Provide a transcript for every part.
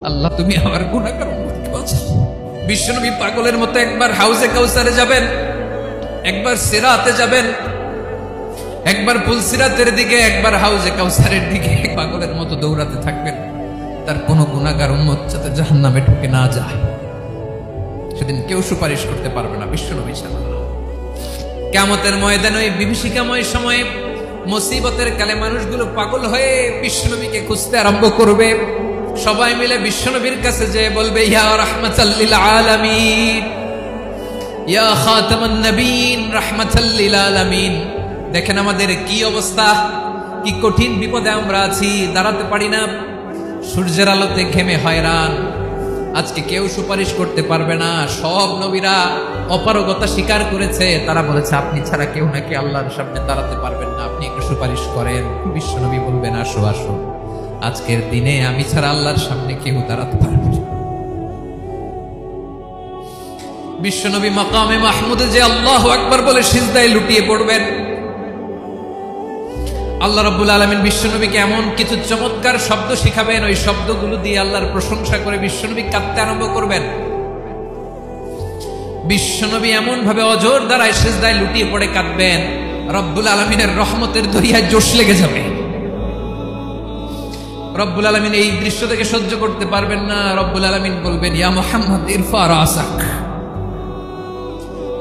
আল্লাহ তুমি আমার গুনাহগার উম্মতকে বাঁচাও। বিশ্বনবী পাগলের মতো একবার হাউজে কাউসারে যাবেন, একবার সিরাতে যাবেন, একবার পুলসিরাতের দিকে, একবার হাউজে কাউসারের দিকে পাগলের মতো দৌড়াতে থাকবেন। তার কোনো গুনাহগার উম্মত যাতে জাহান্নামে ঢুকে না যায়, সেদিন কেউ সুপারিশ করতে পারবে না বিশ্বনবী ছাড়া। কিয়ামতের ময়দানে ওই বিভীষিকাময় সময়ে মুসিবতের কালে মানুষগুলো পাগল হয়ে বিশ্বনবীকে খুঁজতে আরম্ভ করবে। সবাই মিলে বিশ্বনবীর কাছে যেয়ে বলবে, ইয়া রাহমাতাল লিল আলামিন, ইয়া খাতামান নবীন, রাহমাতাল লিল আলামিন। দেখেন আমাদের কি অবস্থা, কি কঠিন বিপদে আমরা আছি, দাঁড়াতে পারি না, সূর্যের আলোতে ঘেমে হয়রান। আজকে কেউ সুপারিশ করতে পারবে না। সব নবীরা অপারগতা স্বীকার করেছে, তারা বলেছে আপনি ছাড়া কেউ নাকি আল্লাহর সামনে দাঁড়াতে পারবেন না, আপনি একটু সুপারিশ করেন। বিশ্বনবী বলবেন, আসো আসো, আজকের দিনে আমি ছাড়া আল্লাহর সামনে কেউ দাঁড়াতে পারবে না। বিশ্বনবী মাকামে মাহমুদে যে আল্লাহু আকবার বলে সিজদায় লুটিয়ে পড়বেন। আল্লাহ রাব্বুল আলামিন বিশ্বনবীকে এমন কিছু চমৎকার শব্দ শিখাবেন, ওই শব্দগুলো দিয়ে আল্লাহর প্রশংসা করে বিশ্বনবী কাঁদতে আরম্ভ করবেন। বিশ্বনবী এমন ভাবে অজর দ্বারায় সিজদায় লুটিয়ে পড়ে কাঁদবেন, রব্বুল আলামিনের রহমতের দরিয়ায় জোশ লেগে যাবে। রব্বুল আলামিন এই দৃশ্য থেকে সহ্য করতে পারবেন না। রব্বুল আলামিন বলবেন, ইয়া মুহাম্মদ ইরফা রাসাক,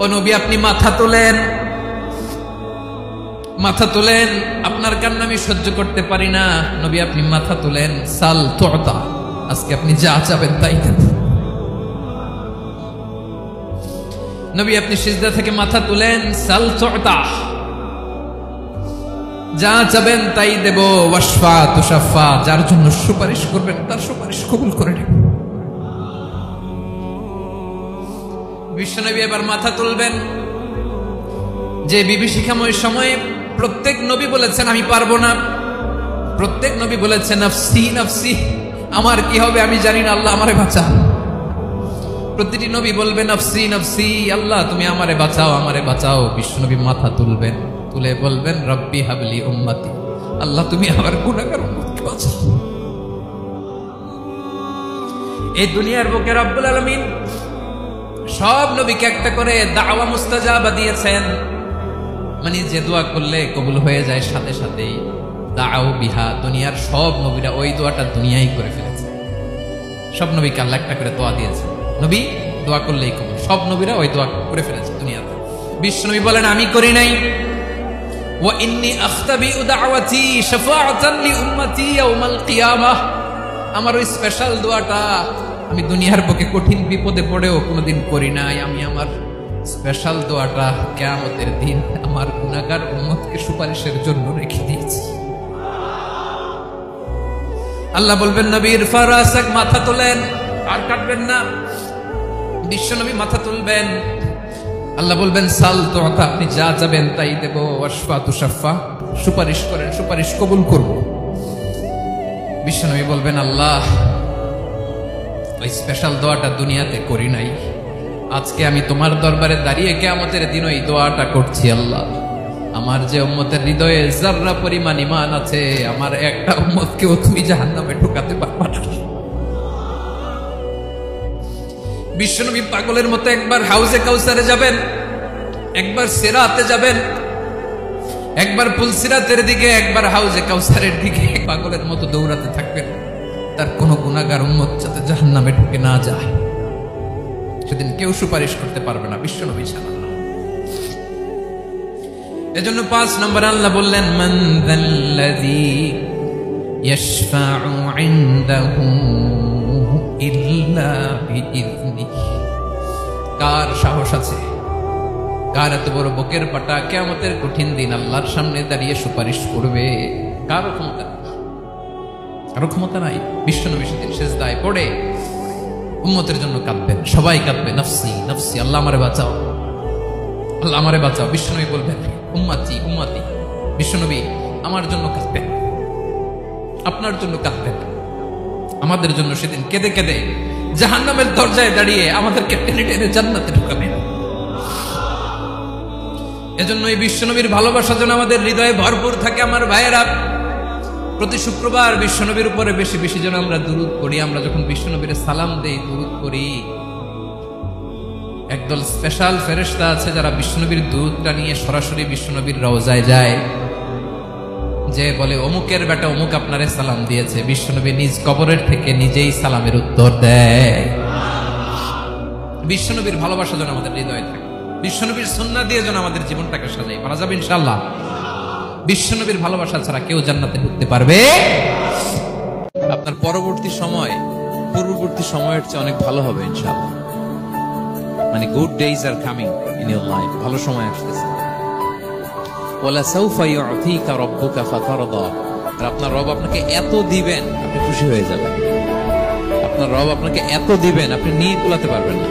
ও নবী আপনি মাথা তোলেন, মাথা তোলেন, আপনার কান্না আমি সহ্য করতে পারি না। নবী আপনি মাথা তোলেন, সাল তুতা, আজকে আপনি যা চাবেন তাই দেব। নবী আপনি সিজদা থেকে মাথা তুলেন, সাল তুতা, যা চাবেন তাই দেব। ওয়াশফা তুশাফা, যার জন্য সুপারিশ করবেন তার সুপারিশ কবুল করে নেব। বিশ্বনবী এবার মাথা তুলবেন। যে বিভীষিকাময় সময়ে প্রত্যেক নবী বলেছেন আমি পারবো না, প্রত্যেক নবী বলেছেন নফসি নফসি, আমার কি হবে আমি জানি না, আল্লাহ আমারে বাঁচাও। প্রতিটি নবী বলবে নফসি নফসি, আল্লাহ তুমি আমারে বাঁচাও, আমারে বাঁচাও। বিশ্বনবী মাথা তুলবেন, তুলে বলবেন রব্বি হাবলি উম্মতি, আল্লাহ তুমি আমার গুনাহগার উম্মতকে বাঁচাও। এই দুনিয়ার বুকে রব্বুল আলামিন সব নবীকে একটা করে দাওয়া মুস্তাজাবা দিয়েছেন, মানে যে দোয়া করলে কবুল হয়ে যায় সাথে সাথেই। দাও বিহা, দুনিয়ার সব নবীরা ওই দোয়াটা দুনিয়ায় করে ফেলেছে। সব নবীকে আল্লাহ একটা করে দোয়া দিয়েছে, নবী দোয়া করলেই কবুল। সব নবীরা ওই দোয়া করে ফেলেছে দুনিয়াতে। বিশ্বনবী বলেন আমি করি নাই। ওয়া ইন্নী আখতাবিউ দাওয়াতি শাফাআতান লি উম্মতি ইয়াউমাল কিয়ামাহ, আমার ওই স্পেশাল দোয়াটা আমি দুনিয়ার বুকে কঠিন বিপদে পড়েও কোনোদিন করি নাই। আমি আমার স্পেশাল দোয়াটা কিয়ামতের দিন আমার গুনাহগার উম্মতকে সুপারিশের জন্য রেখে দিয়েছি। আল্লাহ বলবেন নবী ইরফা রাসাক, মাথা তোলেন, আর কাটবেন না। বিশ্বনবী মাথা তুলবেন, আল্লাহ বলবেন সাল তুতা, আপনি যা চাবেন তাই দেব। ওয়াশফা তুশাফা, সুপারিশ করেন, সুপারিশ কবুল করব। বিশ্বনবী বলবেন আল্লাহ ওই স্পেশাল দোয়াটা দুনিয়াতে করি নাই, আজকে আমি তোমার দরবারে দাঁড়িয়ে কিয়ামতের দিন ওই দোয়াটা করছি। আল্লাহ আমার যে উম্মতের হৃদয়ে যাররা পরিমাণ ঈমান আছে, আমার একটা উম্মতকেও তুমি জাহান্নামে ঢোকাতে পারবা না। বিশ্বনবী পাগলের মতো একবার হাউজে কাউসারে যাবেন, একবার সিরাতে যাবেন, একবার পুলসিরাতের দিকে, একবার হাউজে কাউসারের দিকে পাগলের মতো দৌড়াতে থাকবেন। তার কোনো গুনাহগার উম্মত যাতে জাহান্নামে ঢুকে না যায়, সেদিন কেউ সুপারিশ করতে পারবে না বিশ্বনবী ছাড়া। এজন্য 5 নম্বর আল্লাহ বললেন মান যাল্লাযী ইয়াশফাউ ইনদাহু ইল্লা বিইযনিহি, কার সাহস আছে, কার এত বড় বুকের পাটা কিয়ামতের কঠিন দিন আল্লাহর সামনে দাঁড়িয়ে সুপারিশ করবে? কারো ক্ষমতা নেই, কারো ক্ষমতা নাই। বিশ্বনবী সেদিন সিজদায় পড়ে উম্মতের জন্য কাঁদবেন, সবাই কাঁদবে নফসি নফসি, আল্লাহ আমারে বাঁচাও, আল্লাহ আমারে বাঁচাও। বিশ্বনবী বলবেন উম্মতি উম্মতি, বিশ্বনবী আমার জন্য কাঁদবেন, আপনার জন্য কাঁদবেন, আমাদের জন্য সেদিন কেঁদে কেঁদে জাহান্নামের দরজায় দাঁড়িয়ে আমাদেরকে টেনে টেনে জান্নাতে ঢুকাবেন। এজন্য এই বিশ্বনবীর ভালোবাসা যেন আমাদের হৃদয়ে ভরপুর থাকে। আমার ভাইয়েরা, প্রতি শুক্রবার বিশ্বনবীর উপরে বেশি বেশি যেন আমরা দুরূদ পড়ি। আমরা যখন বিশ্বনবীর সালাম দেই, দুরূদ পড়ি, একদল স্পেশাল ফেরেশতা আছে যারা বিশ্বনবীর দুধটা নিয়ে সরাসরি বিশ্বনবীর রওজায় যায়, যে বলে অমুকের বেটা অমুক আপনারে সালাম দিয়েছে। বিশ্বনবী নিজ কবরের থেকে নিজেই সালামের উত্তর দেয়। বিশ্বনবীর ভালোবাসা যেন আমাদের হৃদয়ে থাকে, বিশ্বনবীর সুন্নাহ দিয়ে যেন আমাদের জীবনটাকে সাজাই। পারা যাবে ইনশাআল্লাহ। বিশ্বনবীর ভালোবাসা ছাড়া কেউ জান্নাতে ঢুকতে পারবে। আপনার পরবর্তী সময় পূর্ববর্তী সময়ের চেয়ে অনেক ভালো হবে ইনশাআল্লাহ। মানে good days are coming in your life, ভালো সময় আসতেছে। ওয়ালা সাউফা ইউতিকা রাব্বুকা ফাতারদা, আর আপনার রব আপনাকে এত দিবেন আপনি খুশি হয়ে যাবেন। আপনার রব আপনাকে এত দিবেন আপনি নিয়ে কুলাতে পারবেন না।